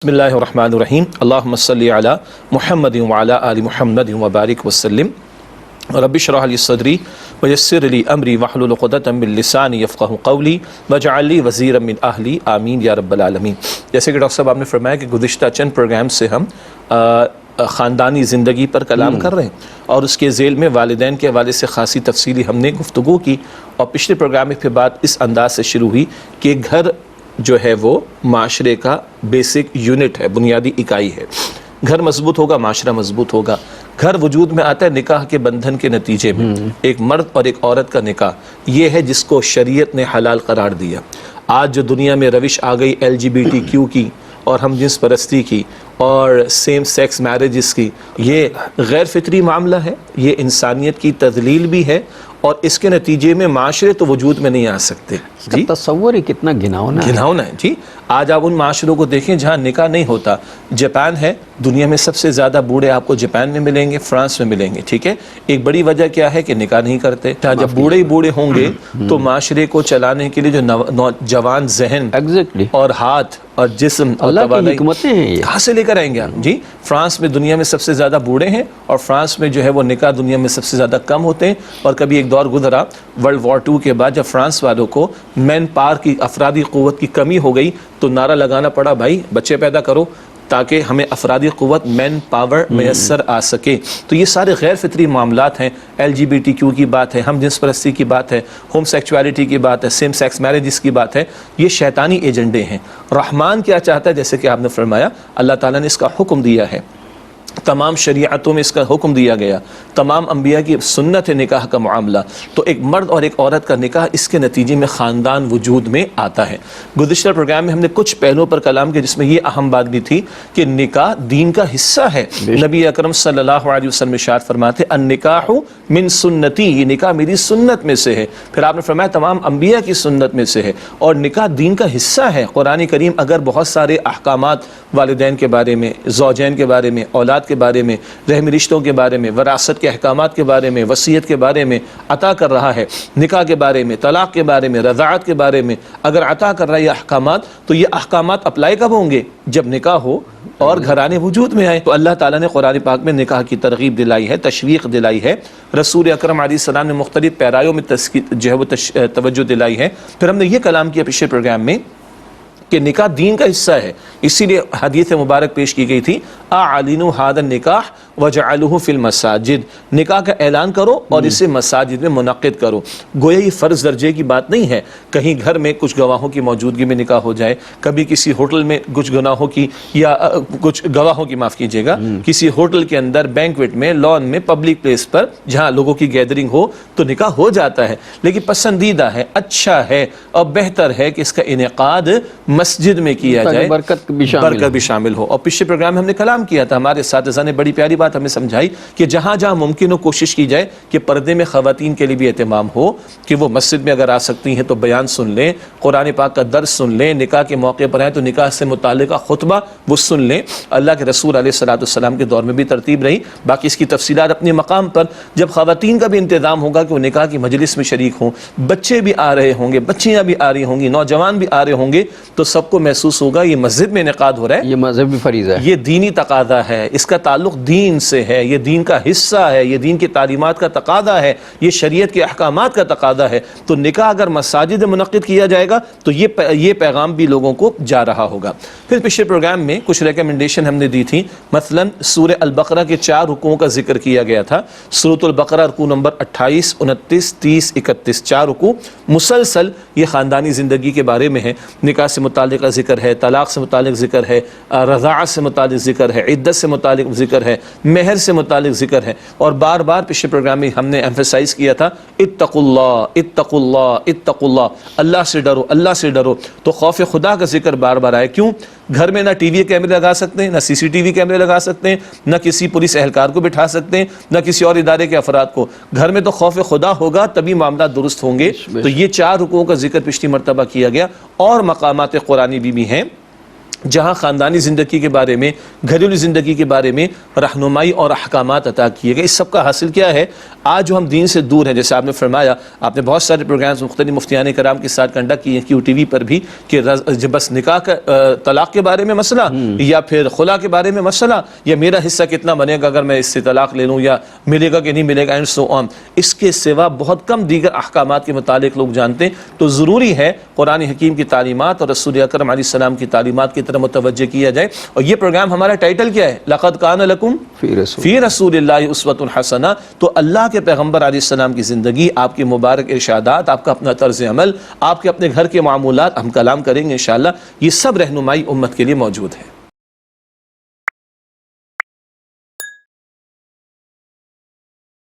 بسم اللہ الرحمن الرحیم اللہم صلی علی محمد وعلی آل محمد وبارک وسلم رب اشرح لی صدری ویسر لی امری واحلل عقدۃ من لسانی یفقہوا قولی واجعل لی وزیرا من اہلی آمین یا رب العالمین۔ جیسے کہ ڈاکٹر صاحب آپ نے فرمایا کہ گزشتہ چند پروگرام سے ہم خاندانی زندگی پر کلام کر رہے ہیں اور اس کے ذیل میں والدین کے حوالے سے خاصی تفصیلی ہم نے گفتگو کی، اور پچھلے پروگرام میں پھر بات اس انداز سے شروع ہوئی کہ گھر جو ہے وہ معاشرے کا بیسک یونٹ ہے، بنیادی اکائی ہے۔ گھر مضبوط ہوگا معاشرہ مضبوط ہوگا۔ گھر وجود میں آتا ہے نکاح کے بندھن کے نتیجے میں، ایک مرد اور ایک عورت کا نکاح، یہ ہے جس کو شریعت نے حلال قرار دیا۔ آج جو دنیا میں روش آ گئی LGBTQ کی اور ہم جنس پرستی کی اور سیم سیکس میرجز کی، یہ غیر فطری معاملہ ہے، یہ انسانیت کی تذلیل بھی ہے، اور اس کے نتیجے میں معاشرے تو وجود میں نہیں آ سکتے۔ جی تصور ہی کتنا گھناؤنا ہے جی۔ آج آپ ان معاشروں کو دیکھیں جہاں نکاح نہیں ہوتا۔ جاپان ہے، دنیا میں سب سے زیادہ بوڑھے آپ کو جاپان میں ملیں گے، فرانس میں ملیں گے، ٹھیک ہے۔ ایک بڑی وجہ کیا ہے کہ نکاح نہیں کرتے۔ جب بوڑھے ہی بوڑھے ہوں گے تو معاشرے کو چلانے کے لیے جو نوجوان ذہن اور ہاتھ اور جسم اور حکمتیں ہیں، کہاں سے لے کر آئیں گے آپ؟ جی، فرانس میں دنیا میں سب سے زیادہ بوڑھے ہیں، اور فرانس میں جو ہے وہ نکاح دنیا میں سب سے زیادہ کم ہوتے ہیں۔ اور کبھی ایک دور گزرا ورلڈ وار 2 کے بعد، جب فرانس والوں کو مین پاور کی، افرادی قوت کی کمی ہو گئی، تو نعرہ لگانا پڑا بھائی بچے پیدا کرو تاکہ ہمیں افرادی قوت مین پاور میسر آ سکے۔ تو یہ سارے غیر فطری معاملات ہیں۔ LGBTQ کی بات ہے، ہم جنس پرستی کی بات ہے، ہوم سیکچولیٹی کی بات ہے، سیم سیکس میرجز کی بات ہے، یہ شیطانی ایجنڈے ہیں۔ رحمان کیا چاہتا ہے؟ جیسے کہ آپ نے فرمایا اللہ تعالیٰ نے اس کا حکم دیا ہے، تمام شریعتوں میں اس کا حکم دیا گیا، تمام انبیاء کی سنت ہے نکاح کا معاملہ۔ تو ایک مرد اور ایک عورت کا نکاح، اس کے نتیجے میں خاندان وجود میں آتا ہے۔ گزشتہ پروگرام میں ہم نے کچھ پہلوؤں پر کلام کیا، جس میں یہ اہم بات بھی تھی کہ نکاح دین کا حصہ ہے۔ نبی اکرم صلی اللہ علیہ وسلم ارشاد فرماتے النکاح من سنتی، یہ نکاح میری سنت میں سے ہے۔ پھر آپ نے فرمایا تمام انبیاء کی سنت میں سے ہے، اور نکاح دین کا حصہ ہے۔ قرآن کریم اگر بہت سارے احکامات والدین کے بارے میں، زوجین کے بارے میں، اولاد کے بارے میں، رحمی رشتوں کے بارے میں، وراثت کے احکامات کے بارے میں، وصیت کے بارے میں عطا کر رہا ہے، نکاح کے بارے میں، طلاق کے بارے میں، رضاعت کے بارے میں اگر عطا کر رہا ہے یہ احکامات، تو یہ احکامات اپلائی کب ہوں گے؟ جب نکاح ہو اور گھرانے وجود میں آئے۔ تو اللہ تعالیٰ نے قرآن پاک میں نکاح کی ترغیب دلائی ہے، تشویق دلائی ہے۔ رسول اکرم علیہ السلام نے مختلف پیرایوں میں جو ہے وہ توجہ دلائی ہے۔ پھر ہم نے یہ کلام کیا پچھلے پروگرام میں کہ نکاح دین کا حصہ ہے، اسی لیے حدیث مبارک پیش کی گئی تھی اعلنوا هذا النکاح وجعلوه فی المساجد، نکاح کا اعلان کرو اور اسے مساجد میں منعقد کرو۔ گویا یہ فرض درجے کی بات نہیں ہے، کہیں گھر میں کچھ گواہوں کی موجودگی میں نکاح ہو جائے، کبھی کسی ہوٹل میں کچھ گناہوں کی یا کچھ گواہوں کی، معاف کیجیے گا، کسی ہوٹل کے اندر، بینکویٹ میں، لان میں، پبلک پلیس پر جہاں لوگوں کی گیدرنگ ہو تو نکاح ہو جاتا ہے۔ لیکن پسندیدہ ہے، اچھا ہے اور بہتر ہے کہ اس کا انعقاد مسجد میں کیا جائے، برکت بھی شامل ہو۔ اور پچھلے پروگرام میں ہم نے کلام کیا تھا، ہمارے اساتذہ نے بڑی پیاری بات ہمیں سمجھائی کہ جہاں جہاں ممکن ہو کوشش کی جائے کہ پردے میں خواتین کے لیے بھی اہتمام ہو، کہ وہ مسجد میں اگر آ سکتی ہیں تو بیان سن لیں، قرآن پاک کا درس سن لیں، نکاح کے موقع پر آئیں تو نکاح سے متعلقہ خطبہ وہ سن لیں۔ اللہ کے رسول علیہ الصلوۃ والسلام کے دور میں بھی ترتیب رہی، باقی اس کی تفصیلات اپنے مقام پر۔ جب خواتین کا بھی انتظام ہوگا کہ وہ نکاح کی مجلس میں شریک ہوں، بچے بھی آ رہے ہوں گے، بچیاں بھی آ رہی ہوں گی، نوجوان بھی آ رہے ہوں گے، تو سب کو محسوس ہوگا یہ مسجد میں انعقاد ہو رہا ہے، یہ مذہبی فریضہ ہے، یہ دینی تقاضا ہے، اس کا تعلق دین سے ہے، یہ دین کا حصہ ہے، یہ دین کی تعلیمات کا تقاضا ہے، یہ شریعت کے احکامات کا تقاضا ہے۔ تو نکاح اگر مساجد میں منعقد کیا جائے گا تو یہ پیغام بھی لوگوں کو جا رہا ہوگا۔ پھر پچھلے پروگرام میں کچھ ریکمنڈیشن ہم نے دی تھی، مثلا سورہ البقرہ کے 4 رکوعوں کا ذکر کیا گیا تھا۔ سورۃ البقرہ رکوع نمبر 28، 29، 30، 31، 4 رکوع مسلسل یہ خاندانی زندگی کے بارے میں ہے، نکاح سے متعلقہ ذکر ہے، طلاق سے متعلق ذکر ہے، رضاعت سے متعلق ذکر ہے، عدت سے متعلق ذکر ہے، مہر سے متعلق ذکر ہے۔ اور بار بار پچھلے پروگرام میں ہم نے ایمفیسائز کیا تھا اتقوا اللہ اتقوا اللہ اتقوا اللہ، اللہ سے ڈرو، اللہ سے ڈرو۔ تو خوف خدا کا ذکر بار بار آئے۔ کیوں؟ گھر میں نہ ٹی وی کیمرے لگا سکتے ہیں، نہ CCTV کیمرے لگا سکتے ہیں، نہ کسی پولیس اہلکار کو بٹھا سکتے ہیں، نہ کسی اور ادارے کے افراد کو۔ گھر میں تو خوف خدا ہوگا تبھی معاملات درست ہوں گے۔ تو یہ 4 رکوعوں کا ذکر پچھلی مرتبہ کیا گیا، اور مقامات قرآنی بھی ہیں جہاں خاندانی زندگی کے بارے میں، گھریلو زندگی کے بارے میں رہنمائی اور احکامات عطا کیے گئے۔ اس سب کا حاصل کیا ہے؟ آج جو ہم دین سے دور ہیں، جیسے آپ نے فرمایا، آپ نے بہت سارے پروگرامز مختلف مفتیان کرام کے ساتھ کنڈکٹ کیے ہیں کیو ٹی وی پر بھی، کہ بس نکاح کا طلاق کے بارے میں مسئلہ، یا پھر خلا کے بارے میں مسئلہ، یا میرا حصہ کتنا بنے گا اگر میں اس سے طلاق لے لوں، یا ملے گا کہ نہیں ملے گا، اینڈ سو آن۔ اس کے سوا بہت کم دیگر احکامات کے متعلق لوگ جانتے ہیں۔ تو ضروری ہے قرآن حکیم کی تعلیمات اور رسول اکرم علیہ السلام کی تعلیمات کی طرف متوجہ کیا جائے۔ اور یہ پروگرام ہمارا ٹائٹل کیا ہے؟ لقد کان لکم فی رسول اللہ اسوۃ حسنہ۔ تو اللہ کے پیغمبر علیہ السلام کی زندگی، آپ کے مبارک ارشادات، آپ کا اپنا طرز عمل، آپ کے اپنے گھر کے معمولات، ہم کلام کریں گے انشاءاللہ، یہ سب رہنمائی امت کے لیے موجود ہے۔